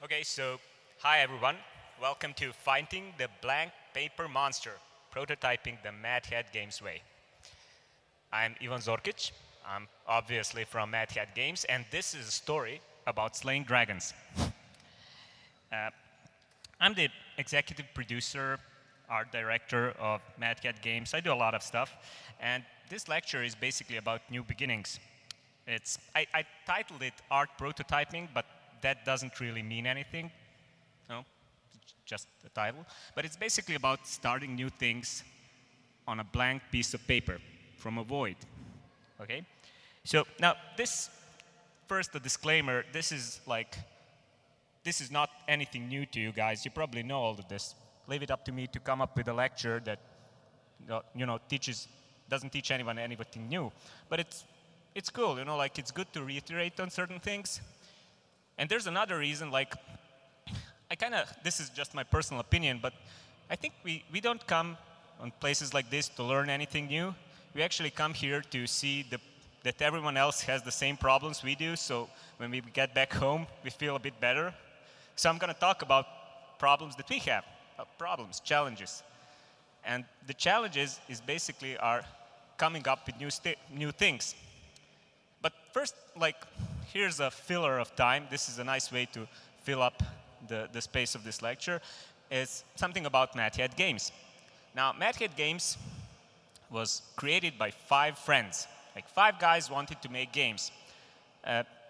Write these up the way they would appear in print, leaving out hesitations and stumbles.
Okay, so hi everyone. Welcome to Fighting the Blank Paper Monster, prototyping the Mad Hat Games way. I'm Ivan Zorkić. I'm obviously from Mad Hat Games, and this is a story about slaying dragons. I'm the executive producer, art director of Mad Hat Games. I do a lot of stuff, and this lecture is basically about new beginnings. I titled it Art Prototyping, but that doesn't really mean anything. No, just a title. But it's basically about starting new things on a blank piece of paper from a void. Okay? So now this, first a disclaimer, this is not anything new to you guys. You probably know all of this. Leave it up to me to come up with a lecture that doesn't teach anyone anything new. But it's cool, it's good to reiterate on certain things. And there's another reason, this is just my personal opinion, but I think we don't come on places like this to learn anything new. We actually come here to see that everyone else has the same problems we do, so when we get back home, we feel a bit better. So I'm going to talk about problems that we have, challenges. And the challenges is basically our coming up with new things. But first, here's a filler of time. This is a nice way to fill up the space of this lecture. It's something about Mad Hat Games. Now, Mad Hat Games was created by 5 friends. 5 guys wanted to make games.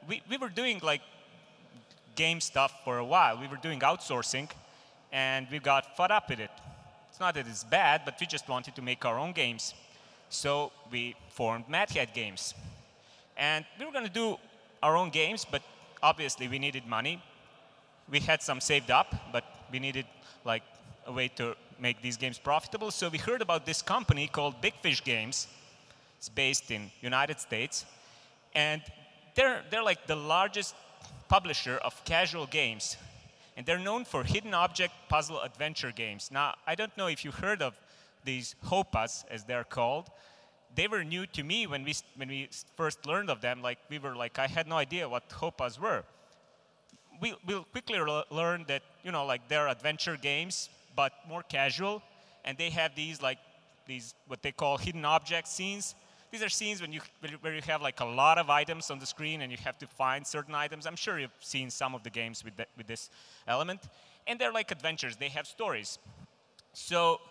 We were doing game stuff for a while. We were doing outsourcing, and we got fed up with it. It's not that it's bad, but we just wanted to make our own games. So we formed Mad Hat Games. And we were going to do our own games, but obviously we needed money. We had some saved up, but we needed a way to make these games profitable. So we heard about this company called Big Fish Games. It's based in United States. And they're the largest publisher of casual games. And they're known for hidden object puzzle adventure games. Now, I don't know if you heard of these HOPAs, as they're called. They were new to me when we first learned of them. I had no idea what HOPAs were. We'll quickly learn that, they're adventure games, but more casual. And they have these what they call hidden object scenes. These are scenes where you have a lot of items on the screen and you have to find certain items. I'm sure you've seen some of the games with this element. And they're like adventures. They have stories. So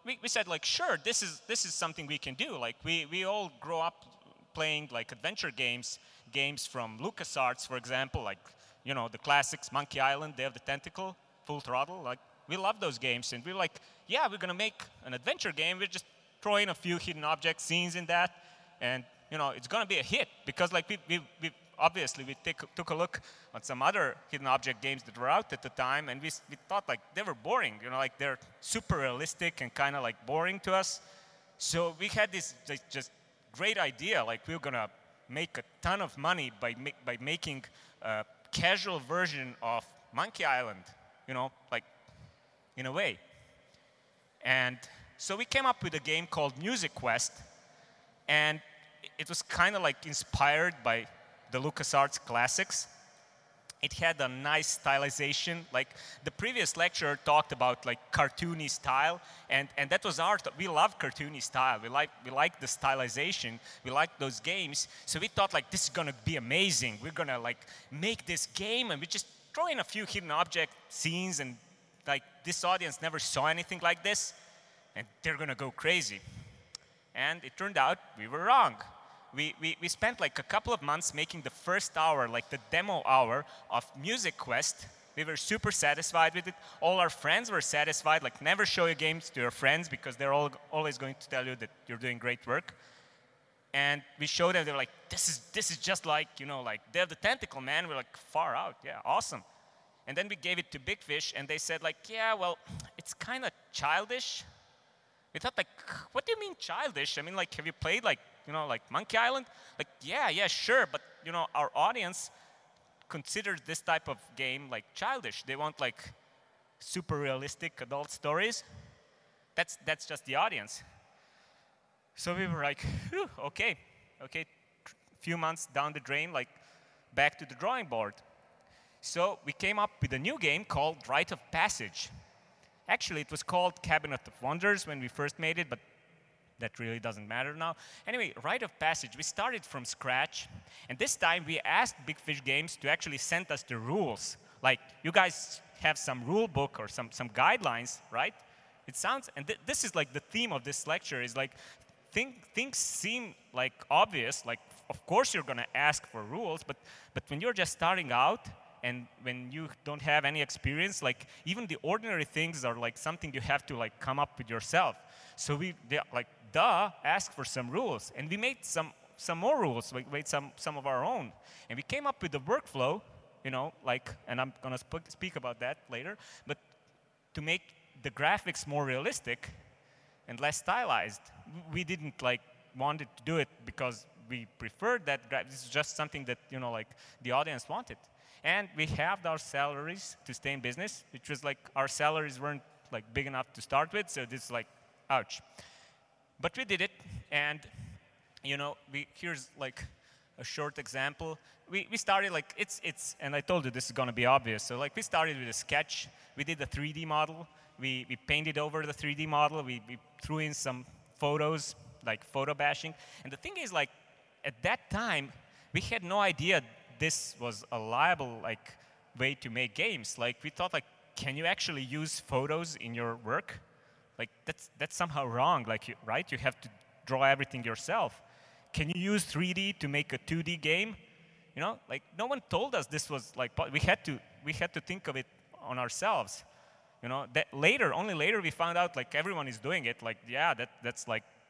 we said, sure, this is something we can do. We all grow up playing adventure games from LucasArts, for example, the classics, Monkey Island, Day of the Tentacle, Full Throttle. We love those games, and we're yeah, we're gonna make an adventure game. We're just throwing a few hidden object scenes in that, and it's gonna be a hit because we obviously we took a look on some other hidden object games that were out at the time, and we thought they were boring, they're super realistic and kind of boring to us. So we had this just great idea, we were gonna make a ton of money by making a casual version of Monkey Island, in a way. And so we came up with a game called Music Quest, and it was kind of inspired by the LucasArts classics. It had a nice stylization. The previous lecturer talked about cartoony style, and that was art. We love cartoony style. We like the stylization. We like those games. So we thought this is gonna be amazing. We're gonna make this game, and we just throw in a few hidden object scenes, and this audience never saw anything like this, and they're gonna go crazy. And it turned out we were wrong. We spent a couple of months making the first hour, the demo hour of Music Quest. We were super satisfied with it. All our friends were satisfied. Never show your games to your friends because they're always going to tell you that you're doing great work. And we showed them. They were this is just Day of the Tentacle, man. We're far out. Yeah, awesome. And then we gave it to Big Fish, and they said yeah, well, it's kind of childish. We thought what do you mean childish? I mean, have you played Monkey Island? Yeah, sure, but our audience considers this type of game childish. They want super realistic adult stories. That's just the audience. So we were whew, okay, few months down the drain, back to the drawing board. So we came up with a new game called Rite of Passage. Actually, it was called Cabinet of Wonders when we first made it, but that really doesn't matter now. Anyway, Rite of Passage, we started from scratch. And this time, we asked Big Fish Games to actually send us the rules. Like, you guys have some rule book or some guidelines, right? It sounds, and this is like the theme of this lecture, is like, things seem like obvious, like, of course you're going to ask for rules, but when you're just starting out, and when you don't have any experience, like even the ordinary things are like something you have to like come up with yourself. So we ask for some rules, and we made some more rules. We made some of our own, and we came up with the workflow, you know, like, and I'm gonna speak about that later. But to make the graphics more realistic and less stylized, we didn't like wanted to do it because we preferred that. This is just something that, you know, like the audience wanted. And we halved our salaries to stay in business, which was like our salaries weren't like big enough to start with, so this is like, ouch. But we did it, and you know, here's like a short example. We started like, and I told you this is gonna be obvious, so like we started with a sketch, we did a 3D model, we painted over the 3D model, we threw in some photos, like photo bashing, and the thing is like, at that time, we had no idea this was a liable like way to make games. Like we thought like, can you actually use photos in your work? Like that's somehow wrong, like right? You have to draw everything yourself. Can you use 3D to make a 2D game? You know, like no one told us this was like, we had to think of it on ourselves. You know, that only later we found out like everyone is doing it. Like, yeah,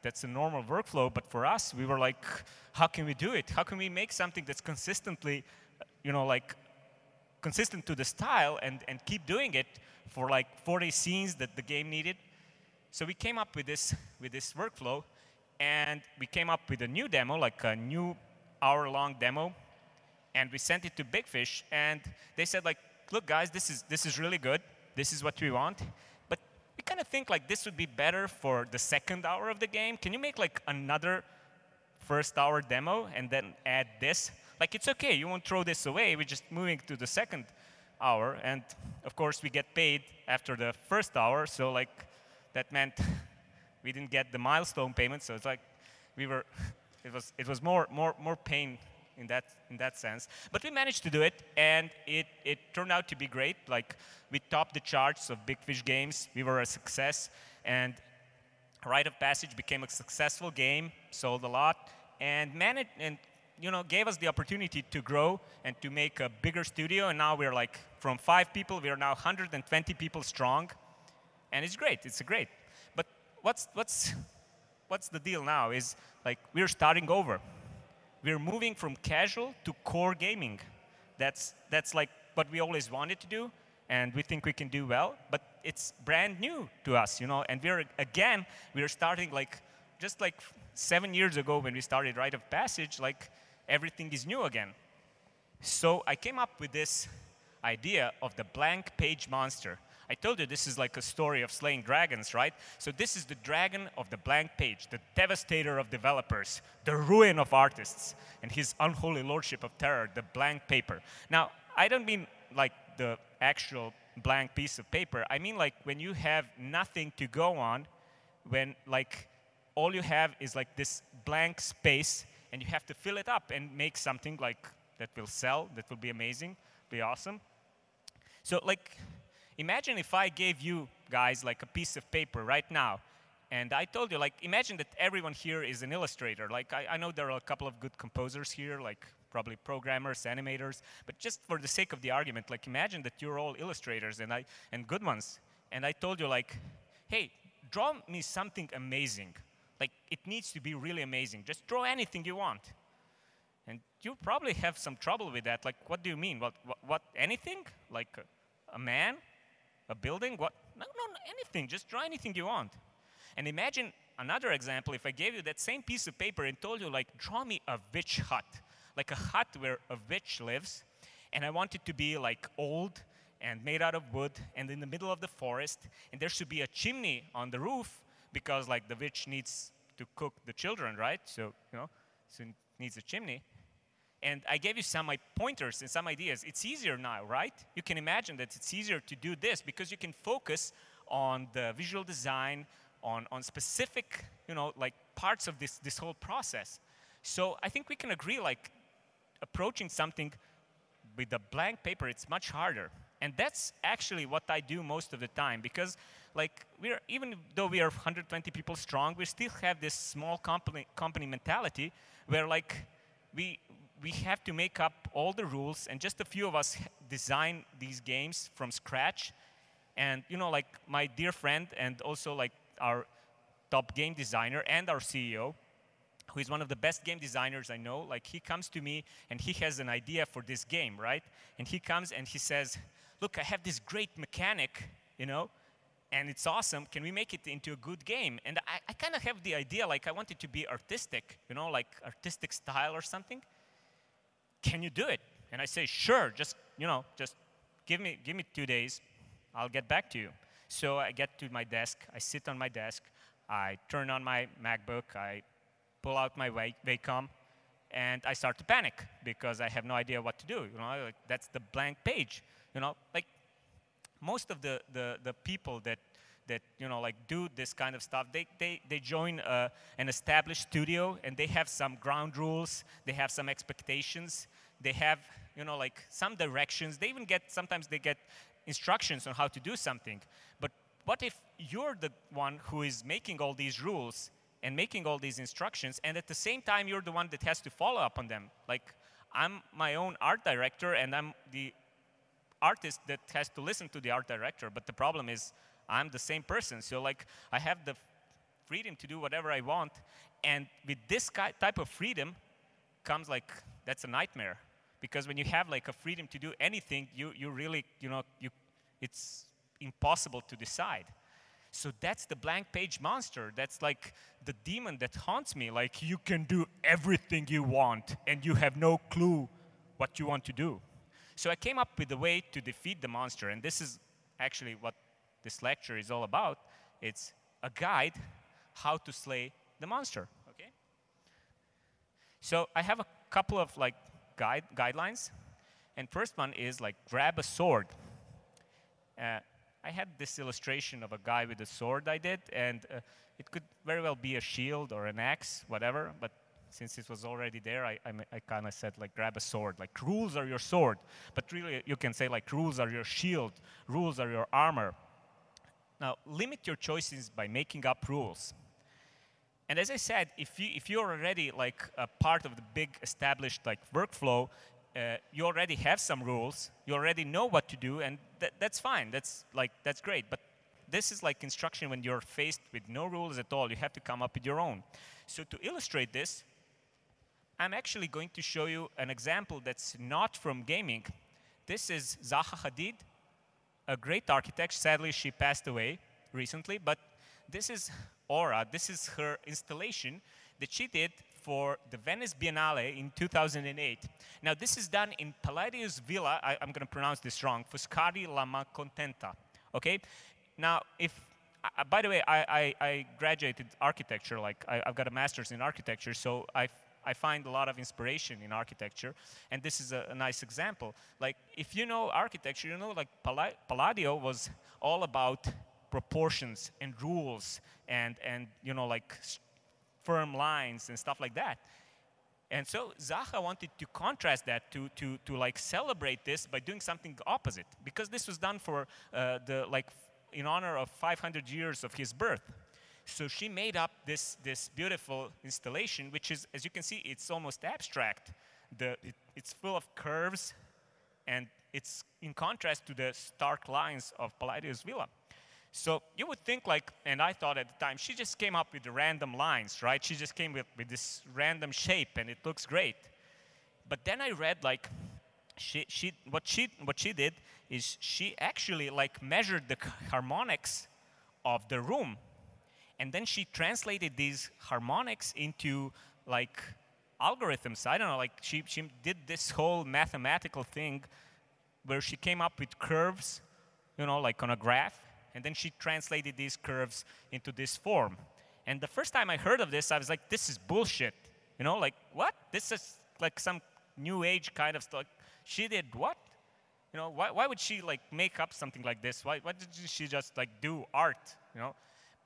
that's a normal workflow, but for us, we were like, how can we do it? How can we make something that's consistently, you know, like consistent to the style and keep doing it for like 40 scenes that the game needed? So we came up with this workflow, and we came up with a new demo, like a new hour-long demo, and we sent it to Big Fish, and they said like, look guys, this is really good. This is what we want. We kind of think like this would be better for the second hour of the game. Can you make like another first hour demo and then add this? Like it's okay, you won't throw this away. We're just moving to the second hour, and of course we get paid after the first hour. So like that meant we didn't get the milestone payment. So it's like it was more pain in that sense. But we managed to do it, and it turned out to be great. Like we topped the charts of Big Fish Games. We were a success, and Rite of Passage became a successful game, sold a lot, and you know, gave us the opportunity to grow and to make a bigger studio. And now we're like, from 5 people, we are now 120 people strong, and it's great. It's great. But what's the deal now is like we're starting over. We're moving from casual to core gaming. That's like what we always wanted to do, and we think we can do well, but it's brand new to us, you know, and we're starting like, just like 7 years ago when we started Rite of Passage, like everything is new again. So I came up with this idea of the blank page monster. I told you this is like a story of slaying dragons, right? So this is the dragon of the blank page, the devastator of developers, the ruin of artists, and his unholy lordship of terror, the blank paper. Now, I don't mean like the actual blank piece of paper. I mean like when you have nothing to go on, when like all you have is like this blank space, and you have to fill it up and make something like that will sell, that will be amazing, be awesome. So like, imagine if I gave you guys like a piece of paper right now, and I told you, like, imagine that everyone here is an illustrator. Like, I know there are a couple of good composers here, like probably programmers, animators, but just for the sake of the argument, like, imagine that you're all illustrators and good ones. And I told you, like, hey, draw me something amazing. Like, it needs to be really amazing. Just draw anything you want. And you probably have some trouble with that. Like, what do you mean? What anything? Like a man? A building? What? No, anything. Just draw anything you want. And imagine another example. If I gave you that same piece of paper and told you, like, draw me a witch hut. Like a hut where a witch lives. And I want it to be, like, old and made out of wood and in the middle of the forest. And there should be a chimney on the roof because, like, the witch needs to cook the children, right? So, you know, so it needs a chimney. And I gave you some pointers and some ideas. It's easier now, right? You can imagine that it's easier to do this because you can focus on the visual design, on specific, like parts of this whole process. So I think we can agree, like, approaching something with a blank paper, it's much harder. And that's actually what I do most of the time, because like even though we are 120 people strong, we still have this small company mentality where like we have to make up all the rules, and just a few of us design these games from scratch. And like my dear friend and also like our top game designer and our CEO, who is one of the best game designers I know, like he comes to me and he has an idea for this game, right? And he comes and he says, look, I have this great mechanic, and it's awesome. Can we make it into a good game? And I kind of have the idea, like I want it to be artistic, like artistic style or something. Can you do it? And I say, sure, just give me 2 days. I'll get back to you. So I get to my desk, I sit on my desk, I turn on my MacBook, I pull out my Wacom, and I start to panic because I have no idea what to do. Like that's the blank page. Like most of the people that like do this kind of stuff, they join an established studio, and they have some ground rules, they have some expectations, they have like some directions. Sometimes they get instructions on how to do something. But what if you're the one who is making all these rules and making all these instructions, and at the same time you're the one that has to follow up on them? Like I'm my own art director, and I'm the artist that has to listen to the art director, but the problem is I'm the same person. So like I have the freedom to do whatever I want, and with this type of freedom comes like, that's a nightmare. Because when you have like a freedom to do anything, you really, it's impossible to decide. So that's the blank page monster. That's like the demon that haunts me. Like you can do everything you want, and you have no clue what you want to do. So I came up with a way to defeat the monster, and this is actually what this lecture is all about. It's a guide how to slay the monster. Okay. So I have a couple of like guidelines, and first one is like grab a sword. I had this illustration of a guy with a sword I did, and it could very well be a shield or an axe, whatever, but since it was already there, I kind of said like grab a sword. Like rules are your sword, but really you can say like rules are your shield, rules are your armor. Now limit your choices by making up rules. And as I said, if you're already like a part of the big established like workflow, you already have some rules, you already know what to do, and that's fine. That's great. But this is like instruction when you're faced with no rules at all. You have to come up with your own. So to illustrate this, I'm actually going to show you an example that's not from gaming. This is Zaha Hadid, a great architect. Sadly, she passed away recently, but this is Aura. This is her installation that she did for the Venice Biennale in 2008. Now, this is done in Palladius Villa. I'm going to pronounce this wrong. Foscari La Malcontenta. Okay? Now, by the way, I graduated architecture. Like, I've got a master's in architecture, so I find a lot of inspiration in architecture, and this is a nice example. Like, if you know architecture, you know, like Palladio was all about proportions and rules and like firm lines and stuff like that. And so Zaha wanted to contrast that, to like celebrate this by doing something opposite, because this was done for in honor of 500 years of his birth. So she made up this beautiful installation, which is, as you can see, it's almost abstract. It's full of curves, and it's in contrast to the stark lines of Palladius Villa. So you would think like, and I thought at the time, she just came up with the random lines, right? She just came with this random shape, and it looks great. But then I read like, what she did is she actually like measured the harmonics of the room. And then she translated these harmonics into like algorithms. I don't know, like she did this whole mathematical thing where she came up with curves, like on a graph, and then she translated these curves into this form. And the first time I heard of this, I was like, this is bullshit. Like, what? This is like some, new age kind of stuff. She did what? You know, why would she like make up something like this? Why did she just like do art? You know,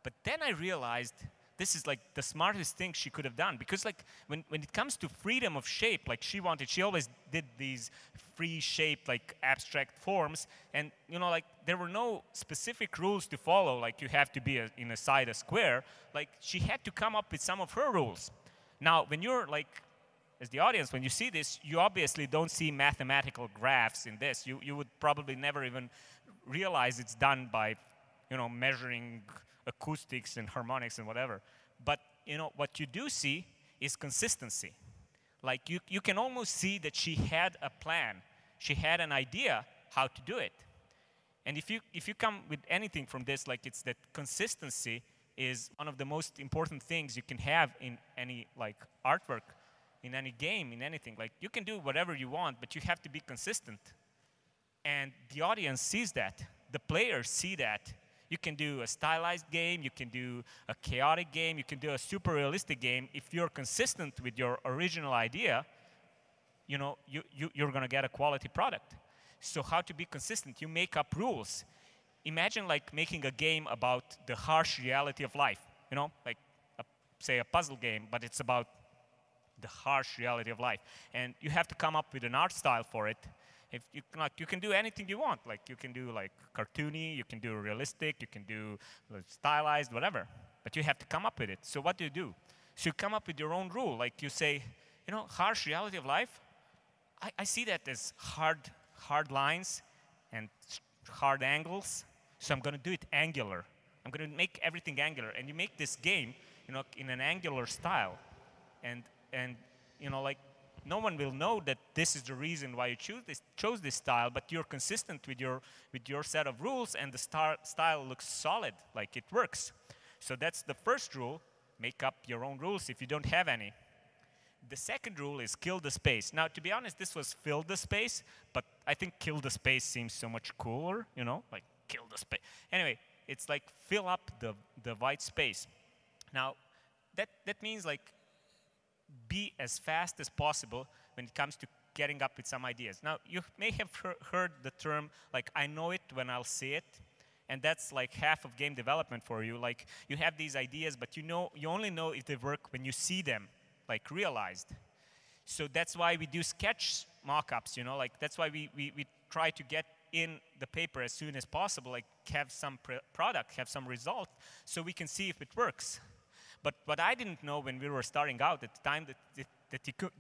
but then I realized this is like the smartest thing she could have done, because like when it comes to freedom of shape, like she always did these free shape like abstract forms, and you know, like there were no specific rules to follow, like you have to be inside a square. Like she had to come up with some of her rules. Now when you're like, as the audience, when you see this, you obviously don't see mathematical graphs in this. You would probably never even realize it's done by, you know, measuring acoustics and harmonics and whatever. But you know, what you do see is consistency. Like you can almost see that she had a plan. She had an idea how to do it. And if you come with anything from this, like it's that consistency is one of the most important things you can have in any like artwork, in any game, in anything. Like you can do whatever you want, but you have to be consistent. And the audience sees that. The players see that. You can do a stylized game, you can do a chaotic game, you can do a super realistic game. If you're consistent with your original idea, you know, you're going to get a quality product. So how to be consistent? You make up rules. Imagine like making a game about the harsh reality of life, you know, like say a puzzle game, but it's about the harsh reality of life. And you have to come up with an art style for it. If you can do anything you want. Like you can do like cartoony, you can do realistic, you can do stylized, whatever. But you have to come up with it. So what do? So you come up with your own rule. Like you say, you know, harsh reality of life, I see that as hard lines and hard angles. So I'm going to do it angular. I'm going to make everything angular. And you make this game, you know, in an angular style. And you know, like, no one will know that this is the reason why you chose this style, but you're consistent with your set of rules, and the style looks solid, like it works. So that's the first rule. Make up your own rules if you don't have any. The second rule is kill the space. Now, to be honest, this was fill the space, but I think kill the space seems so much cooler, you know, like kill the space. Anyway, it's like fill up the white space. Now, that means like be as fast as possible when it comes to getting up with some ideas. Now, you may have heard the term, like, I know it when I'll see it. And that's like half of game development for you. Like, you have these ideas, but you only know if they work when you see them, like, realized. So that's why we do sketch mock-ups, you know? Like, that's why we try to get in the paper as soon as possible, like, have some product, have some result, so we can see if it works. But what I didn't know when we were starting out at the time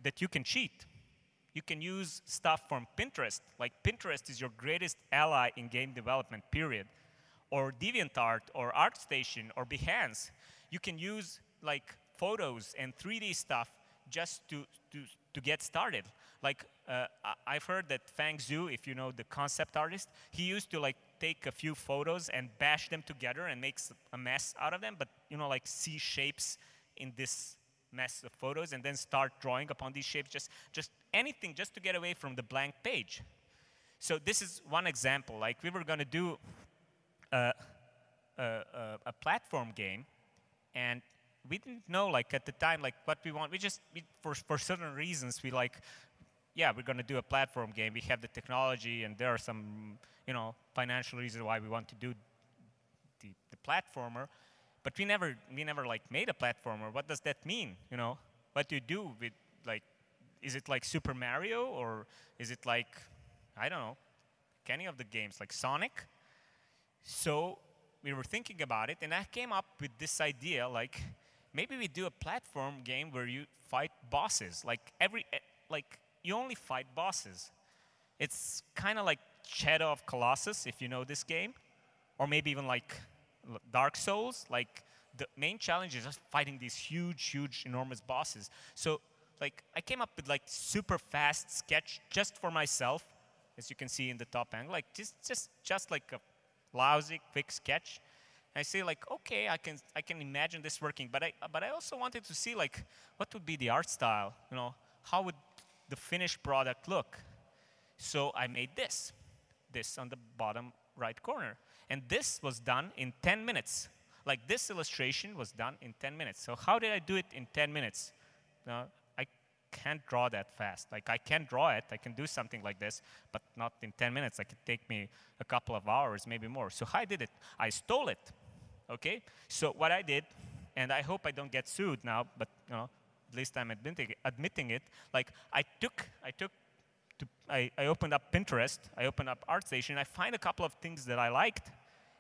that you can cheat. You can use stuff from Pinterest. Like Pinterest is your greatest ally in game development, period. Or DeviantArt, or ArtStation, or Behance. You can use like photos and 3D stuff just to get started. Like I've heard that Fang Zhu, if you know the concept artist, he used to like take a few photos and bash them together and makes a mess out of them, but you know, like see shapes in this mess of photos and then start drawing upon these shapes, just anything just to get away from the blank page. So this is one example. Like we were going to do a platform game, and we didn't know like at the time like what we want. For certain reasons we like, yeah, we're going to do a platform game. We have the technology, and there are some, you know, financial reasons why we want to do the platformer. But we never like made a platformer. What does that mean? You know, what do you do with like? Is it like Super Mario, or is it like, I don't know, any of the games like Sonic? So we were thinking about it, and I came up with this idea like maybe we do a platform game where you fight bosses. Like you only fight bosses. It's kind of like Shadow of Colossus, if you know this game, or maybe even like Dark Souls. Like the main challenge is just fighting these huge, enormous bosses. So like I came up with like super fast sketch just for myself, as you can see in the top angle. Like just like a lousy quick sketch. I say like, okay, I can imagine this working, but I also wanted to see like what would be the art style, you know, how would the finished product look. So I made this on the bottom right corner, and this was done in 10 minutes. Like this illustration was done in 10 minutes. So how did I do it in 10 minutes? can't draw that fast. Like, I can draw it, I can do something like this, but not in 10 minutes. Like, it take me a couple of hours, maybe more. So how I did it? I stole it, okay? So what I did, and I hope I don't get sued now, but you know, at least I'm admitting it. Like, I opened up Pinterest, I opened up ArtStation, I find a couple of things that I liked,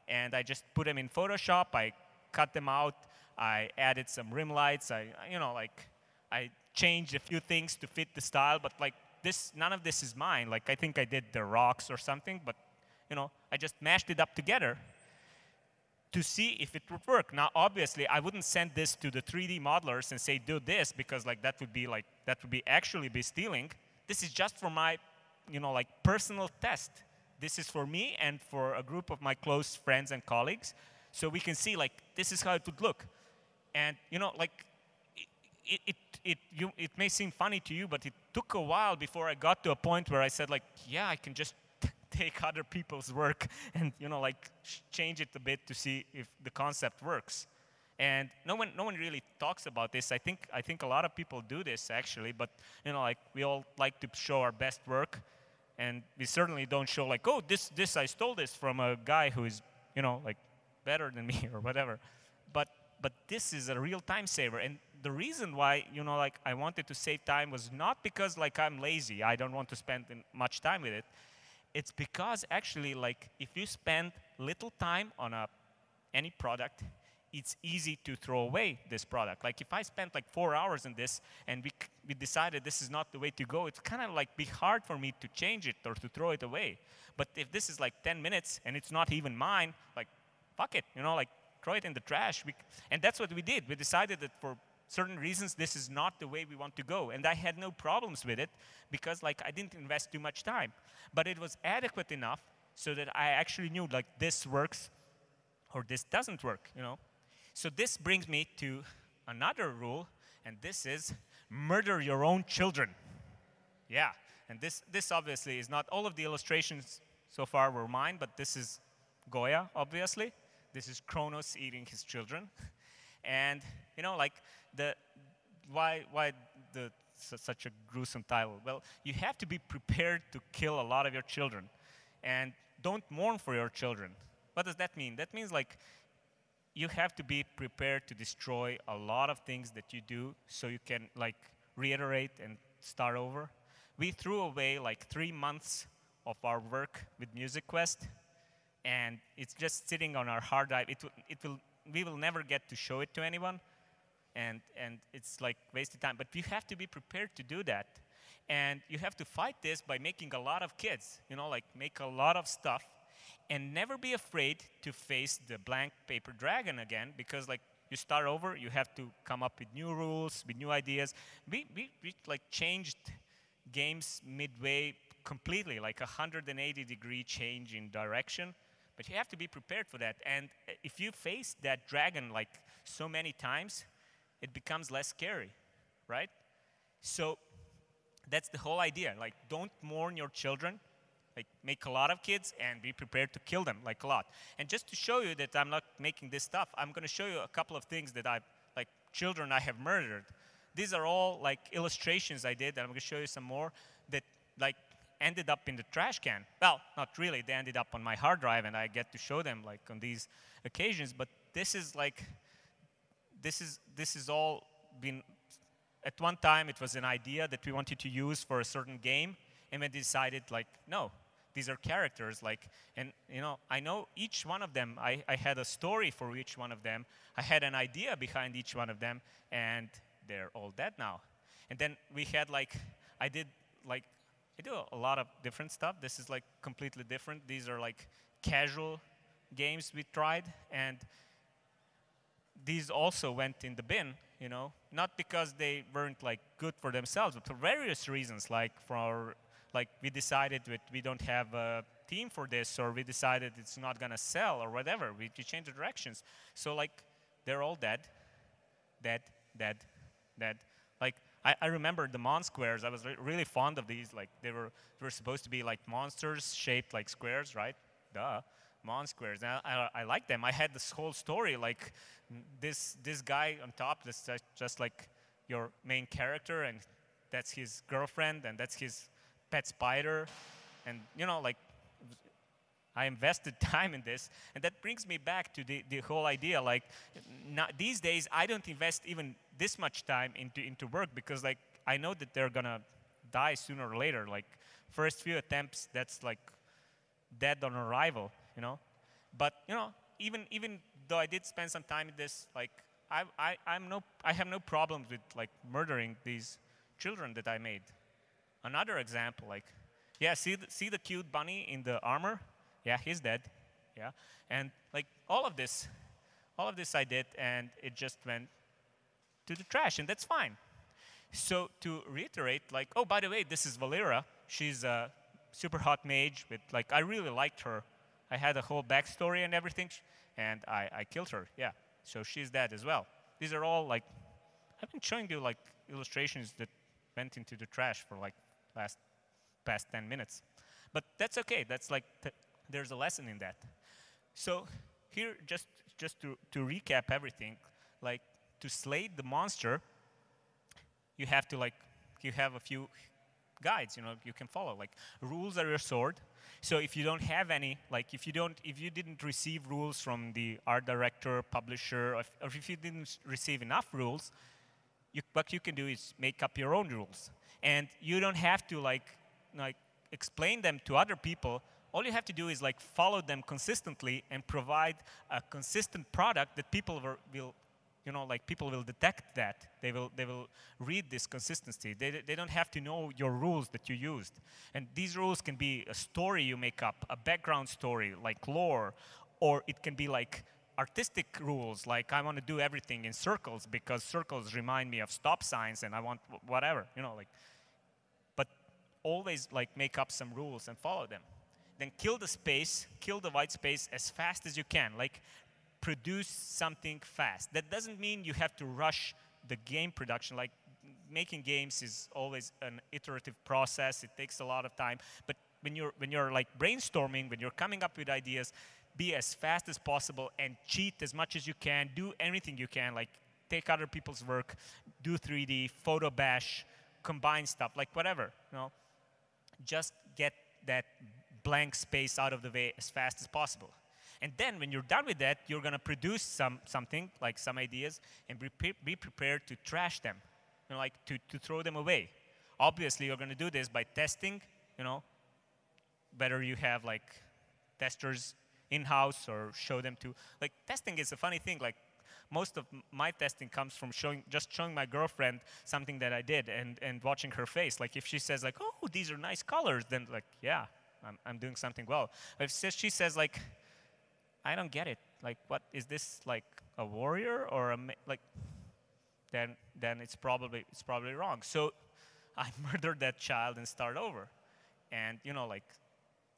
and I just put them in Photoshop, I cut them out, I added some rim lights, I changed a few things to fit the style, but like none of this is mine. Like, I think I did the rocks or something, but you know, I just mashed it up together to see if it would work. Now, obviously, I wouldn't send this to the 3D modelers and say, do this, because like that would be actually stealing. This is just for my, like personal test. This is for me and for a group of my close friends and colleagues, so we can see like this is how it would look. And like it may seem funny to you, but it took a while before I got to a point where I said like, yeah, I can just take other people's work and like change it a bit to see if the concept works. And no one really talks about this. I think a lot of people do this actually, but like we all like to show our best work, and we certainly don't show like, oh, this I stole this from a guy who is like better than me or whatever. But this is a real time saver. And the reason why like I wanted to save time was not because like I'm lazy, I don't want to spend much time with it. It's because actually like if you spend little time on any product, it's easy to throw away this product. Like if I spent like 4 hours in this and we decided this is not the way to go, it's kind of like be hard for me to change it or to throw it away. But if this is like 10 minutes and it's not even mine, like fuck it, like throw it in the trash. And that's what we did. We decided that for certain reasons this is not the way we want to go. And I had no problems with it because like I didn't invest too much time. But it was adequate enough so that I actually knew like this works or this doesn't work, So this brings me to another rule, and this is murder your own children. Yeah, and this obviously is not, all of the illustrations so far were mine, but this is Goya, obviously. This is Kronos eating his children. And, like, why such a gruesome title? Well, you have to be prepared to kill a lot of your children. And don't mourn for your children. What does that mean? That means, like, you have to be prepared to destroy a lot of things that you do so you can, like, reiterate and start over. We threw away, like, 3 months of our work with MusicQuest, and it's just sitting on our hard drive. We will never get to show it to anyone, and it's like wasted time. But you have to be prepared to do that, and you have to fight this by making a lot of kids. Like make a lot of stuff, and never be afraid to face the blank paper dragon again, because like you start over, you have to come up with new rules, with new ideas. We like changed games midway completely, like 180-degree change in direction. But you have to be prepared for that. And if you face that dragon like so many times, it becomes less scary, right? So that's the whole idea. Like, don't mourn your children. Like, make a lot of kids and be prepared to kill them, like a lot. And just to show you that I'm not making this stuff, I'm going to show you a couple of things that children I have murdered. These are all like illustrations I did, and I'm going to show you some more that like ended up in the trash can. Well, not really. They ended up on my hard drive, and I get to show them like on these occasions. But this is like, this is all been, at one time it was an idea that we wanted to use for a certain game, and we decided like, no, these are characters, like, and I know each one of them. I had a story for each one of them. I had an idea behind each one of them, and they're all dead now. And then we had like, I do a lot of different stuff. This is like completely different. These are like casual games we tried, and these also went in the bin, not because they weren't like good for themselves, but for various reasons, like we decided that we don't have a team for this, or we decided it's not gonna sell, or whatever. We changed the directions. So like, they're all dead. Like, I remember the Mon squares. I was really fond of these. Like, they were supposed to be like monsters shaped like squares, right? Duh, Mon squares. And I like them. I had this whole story, like this guy on top, that's just like your main character, and that's his girlfriend, and that's his pet spider, and like I invested time in this, and that brings me back to the whole idea. Like, these days, I don't invest even this much time into work because like I know that they're gonna die sooner or later. Like, first few attempts, that's like dead on arrival, But even though I did spend some time in this, like I have no problems with like murdering these children that I made. Another example, like, yeah, see the cute bunny in the armor? Yeah, he's dead. Yeah, and like all of this I did, and it just went to the trash, and that's fine. So to reiterate, like, oh, by the way, this is Valera. She's a super hot mage with, like, I really liked her. I had a whole backstory and everything, and I killed her. Yeah, so she's dead as well. These are all like, I've been showing you like illustrations that went into the trash for like past 10 minutes, but that's okay. That's like there's a lesson in that. So here, just to recap everything, like to slay the monster, you have to you have a few guides, you can follow. Like, rules are your sword. So if you don't have any, like if you didn't receive rules from the art director, publisher, or if you didn't receive enough rules, what you can do is make up your own rules, and you don't have to like explain them to other people. All you have to do is like follow them consistently and provide a consistent product that people will people will detect that. They will read this consistency. They don't have to know your rules that you used. And these rules can be a story you make up, a background story, like lore, or it can be like artistic rules, like I want to do everything in circles because circles remind me of stop signs and I want whatever, But always like make up some rules and follow them. Then kill the white space as fast as you can. Like, produce something fast. That doesn't mean you have to rush the game production. Like, making games is always an iterative process. It takes a lot of time. But when you're like brainstorming, when you're coming up with ideas, be as fast as possible and cheat as much as you can. Do anything you can. Like, take other people's work, do 3D, photo bash, combine stuff, like whatever. Just get that blank space out of the way as fast as possible. And then when you're done with that, you're going to produce something, like some ideas, and be prepared to trash them, like to throw them away. Obviously, you're going to do this by testing, whether you have like testers in-house or show them to. Like, testing is a funny thing. Like, most of my testing comes from just showing my girlfriend something that I did and watching her face. Like, if she says like, oh, these are nice colors, then like, yeah, I'm doing something well. If she says like, I don't get it. Like, what is this, like a warrior or like? Then it's probably wrong. So I murdered that child and start over, and like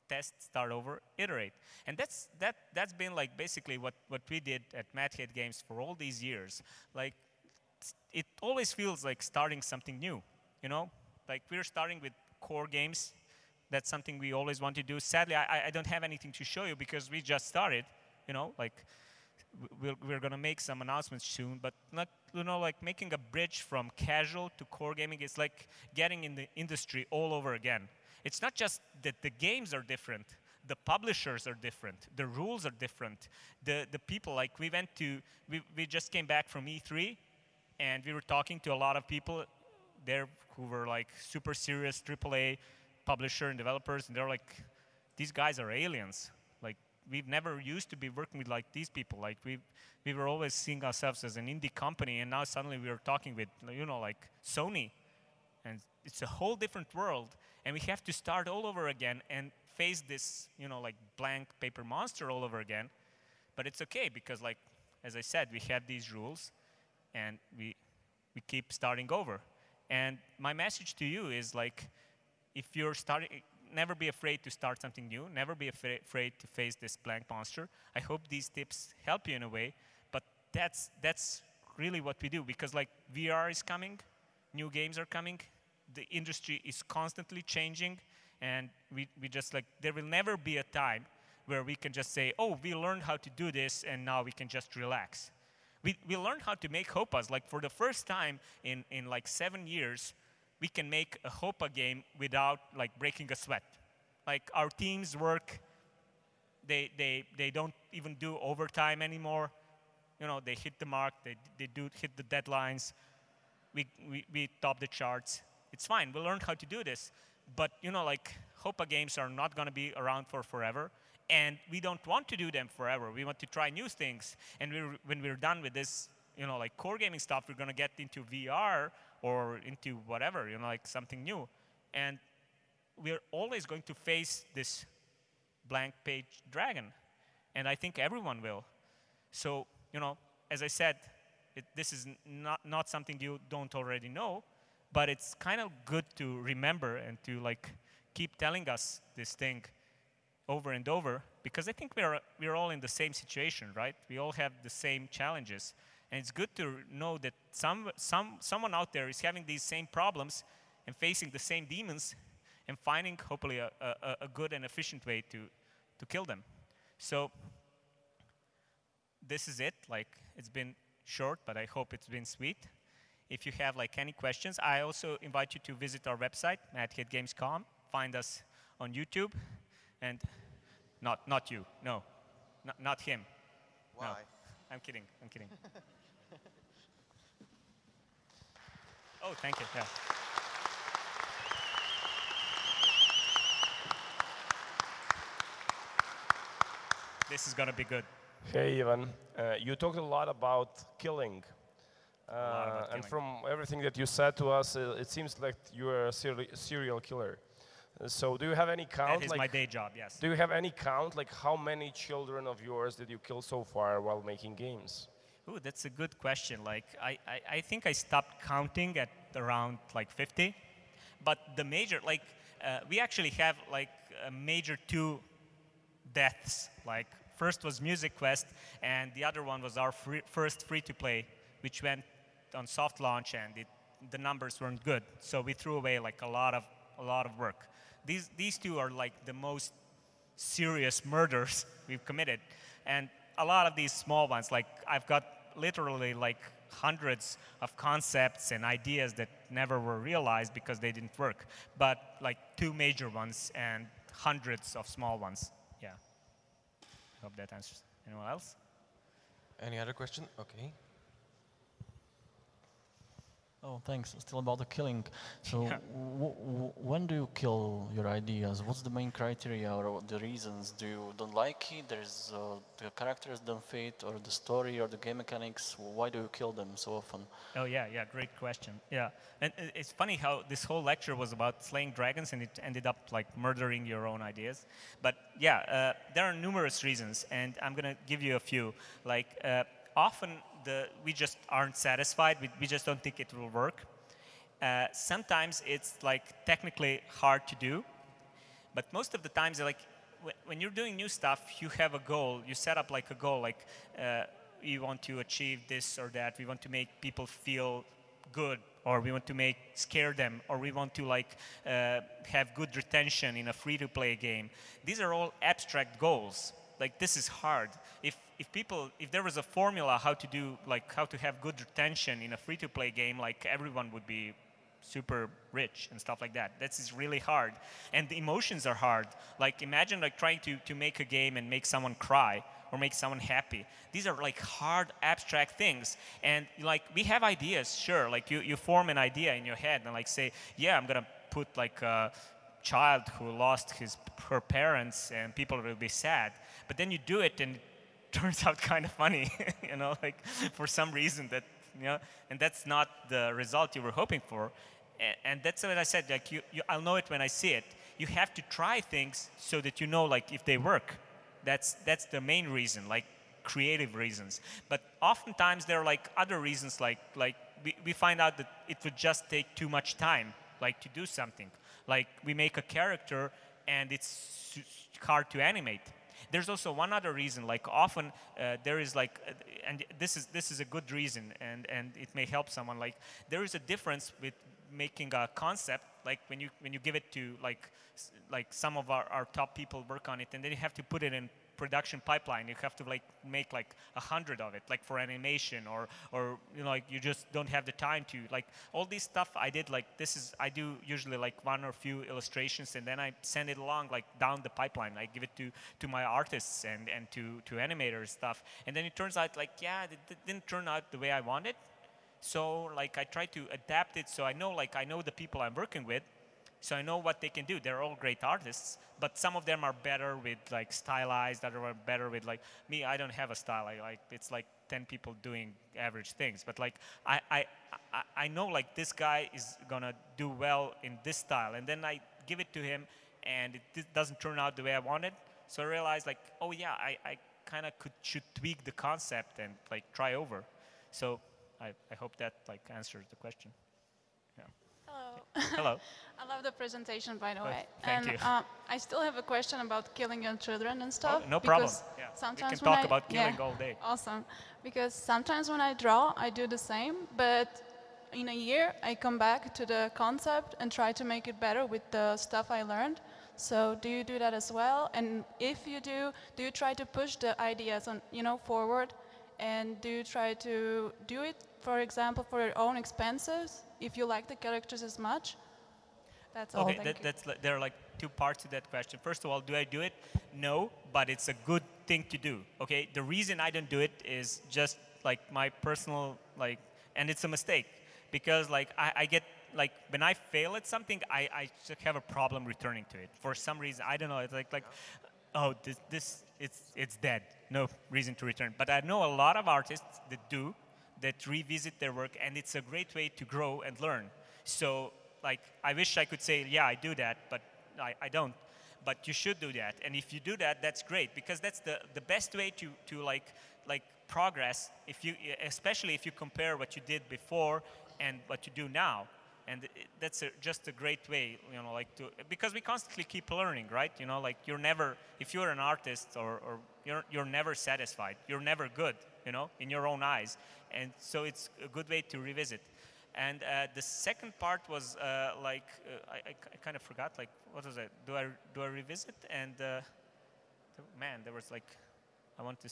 test, start over, iterate. And that's been like basically what we did at Madhead Games for all these years. Like, it always feels like starting something new. Like, we're starting with core games. That's something we always want to do. Sadly, I don't have anything to show you because we just started. Like, we're going to make some announcements soon, but not, like making a bridge from casual to core gaming is like getting in the industry all over again. It's not just that the games are different, the publishers are different, the rules are different, the people, like we just came back from E3, and we were talking to a lot of people there who were like super serious AAA publisher and developers, and they're like, these guys are aliens. Like, we've never used to be working with like these people. Like, we were always seeing ourselves as an indie company, and now suddenly we are talking with like Sony, and it's a whole different world, and we have to start all over again and face this like blank paper monster all over again. But it's okay because, like, as I said, we have these rules, and we keep starting over. And my message to you is like, if you're starting, never be afraid to start something new. Never be afraid to face this blank monster. I hope these tips help you in a way, but that's really what we do, because like VR is coming, new games are coming, the industry is constantly changing, and we just like, there will never be a time where we can just say, oh, we learned how to do this and now we can just relax. We learned how to make hopas. Like, for the first time in like 7 years, we can make a Hopa game without like breaking a sweat. Like our teams work, they don't even do overtime anymore. You know, they hit the mark, they do hit the deadlines. We top the charts. It's fine, we'll learn how to do this. But you know, like Hopa games are not gonna be around for forever. And we don't want to do them forever. We want to try new things. And when we're done with this, you know, like core gaming stuff, we're gonna get into VR or into whatever, you know, like something new. And we're always going to face this blank page dragon. And I think everyone will. So, you know, as I said, this is not something you don't already know, but it's kind of good to remember and to like keep telling us this thing over and over, because I think we're all in the same situation, right? We all have the same challenges. And it's good to know that someone out there is having these same problems and facing the same demons and finding, hopefully, a good and efficient way to kill them. So this is it. Like, it's been short, but I hope it's been sweet. If you have like any questions, I also invite you to visit our website, madheadgames.com. Find us on YouTube. And not you, no. Not him. Why? No. I'm kidding, I'm kidding. Oh, thank you, yeah. This is gonna be good. Hey, Ivan. You talked a lot about killing. And killing. from everything that you said to us, it seems like you're a serial killer. So do you have any count? That is like, my day job, yes. Do you have any count? Like how many children of yours did you kill so far while making games? Ooh, that's a good question. Like, I think I stopped counting at around like 50. But the major, like, we actually have like a major 2 deaths. Like, first was Music Quest, and the other one was our first free-to-play, which went on soft launch, and the numbers weren't good. So we threw away like a lot of work. These 2 are like the most serious murders we've committed. And a lot of these small ones, like I've got literally like hundreds of concepts and ideas that never were realized because they didn't work. But like 2 major ones and hundreds of small ones. Yeah. I hope that answers. Anyone else? Any other question? Okay. Oh, thanks. Still about the killing. So, Yeah. when do you kill your ideas? What's the main criteria or the reasons? Do you don't like it? There's the characters don't fit, or the story, or the game mechanics? Why do you kill them so often? Oh yeah, great question. Yeah, and it's funny how this whole lecture was about slaying dragons, and it ended up like murdering your own ideas. But yeah, there are numerous reasons, and I'm gonna give you a few. Like often we just aren't satisfied. We just don't think it will work. Sometimes it's like technically hard to do, but most of the times, like when you're doing new stuff, you have a goal. You set up like a goal, like you want to achieve this or that. We want to make people feel good, or we want to scare them, or we want to like have good retention in a free-to-play game. These are all abstract goals. Like this is hard. If there was a formula how to have good retention in a free-to-play game, like everyone would be super rich and stuff like that. That's really hard. And the emotions are hard. Like imagine like trying to make a game and make someone cry or make someone happy. These are like hard abstract things. And like we have ideas, sure. Like you form an idea in your head and like say, yeah, I'm gonna put like a child who lost her parents and people will be sad. But then you do it and it turns out kind of funny, you know, like for some reason that, you know, and that's not the result you were hoping for. And that's what I said, like I'll know it when I see it. You have to try things so that you know like if they work. That's the main reason, like creative reasons. But oftentimes there are like other reasons, like we find out that it would just take too much time, like to do something. Like we make a character and it's hard to animate. There's also one other reason, like often there is like, and this is a good reason, and it may help someone. Like there is a difference with making a concept, like when you give it to like some of our top people work on it, and then you have to put it in production pipeline. You have to like make like 100 of it, like for animation, or you know, like you just don't have the time to, like all this stuff I did, like I do usually like one or few illustrations, and then I send it along like down the pipeline. I give it to my artists and to animators stuff, and then it turns out like, yeah, it didn't turn out the way I wanted. So like I try to adapt it, so I know the people I'm working with, so I know what they can do. They're all great artists, but some of them are better with like stylized, others are better with like me. I don't have a style. It's like 10 people doing average things, but like I know like this guy is gonna do well in this style, and then I give it to him, and it doesn't turn out the way I wanted. So I realized like, oh yeah, I kind of should tweak the concept and like try over. So I hope that like answers the question. Yeah. Hello. Hello. I love the presentation, by the way. Thank you. I still have a question about killing your children and stuff. Oh, no problem. Yeah. Sometimes we can talk about killing all day. Awesome. Because sometimes when I draw, I do the same, but in a year, I come back to the concept and try to make it better with the stuff I learned. So do you do that as well? And if you do you try to push the ideas on, forward? And do you try to do it, for example, for your own expenses, if you like the characters as much? That's all. Okay, there are like two parts to that question. First of all, do I do it? No, but it's a good thing to do. Okay, the reason I don't do it is just like my personal and it's a mistake, because like I get like when I fail at something, I just have a problem returning to it for some reason. I don't know. It's like oh, it's dead. No reason to return. But I know a lot of artists that revisit their work, and it's a great way to grow and learn. So like I wish I could say, yeah, I do that, but I don't. But you should do that, and if you do that, that's great, because that's the best way to like progress. Especially if you compare what you did before and what you do now. And that's just a great way, because we constantly keep learning, right? Like if you're an artist or you're never satisfied, you're never good, in your own eyes. And so it's a good way to revisit. And the second part was I kind of forgot, like, what was it? Do I revisit? And man, there was like, I want to.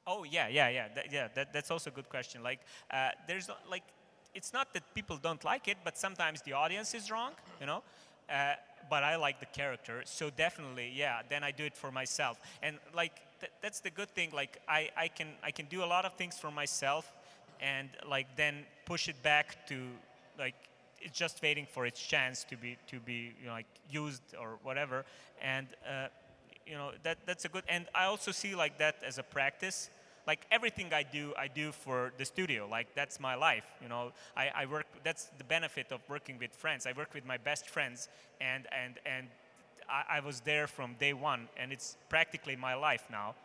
Oh yeah. That's also a good question. Like, there's like, it's not that people don't like it, but sometimes the audience is wrong, But I like the character, so definitely, yeah. Then I do it for myself, and like that's the good thing. Like I can do a lot of things for myself, and like then push it back to like it's just waiting for its chance to be like used or whatever, and. That's a good, and I also see like that as a practice. Like everything I do for the studio. Like that's my life. I work. That's the benefit of working with friends. I work with my best friends, and I was there from day one, and it's practically my life now.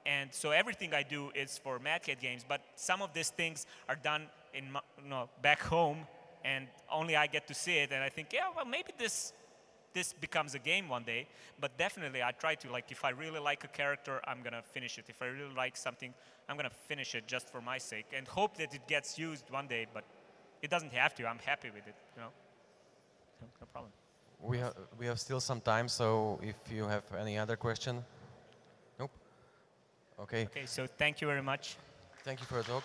And so everything I do is for Mad Cat Games. But some of these things are done in back home, and only I get to see it. And I think, yeah, well, maybe this becomes a game one day, but definitely I try to, like, if I really like a character, I'm going to finish it. If I really like something, I'm going to finish it just for my sake and hope that it gets used one day, but it doesn't have to. I'm happy with it, So, no problem. We have still some time, so if you have any other question. Nope. Okay. Okay, so thank you very much. Thank you for the talk.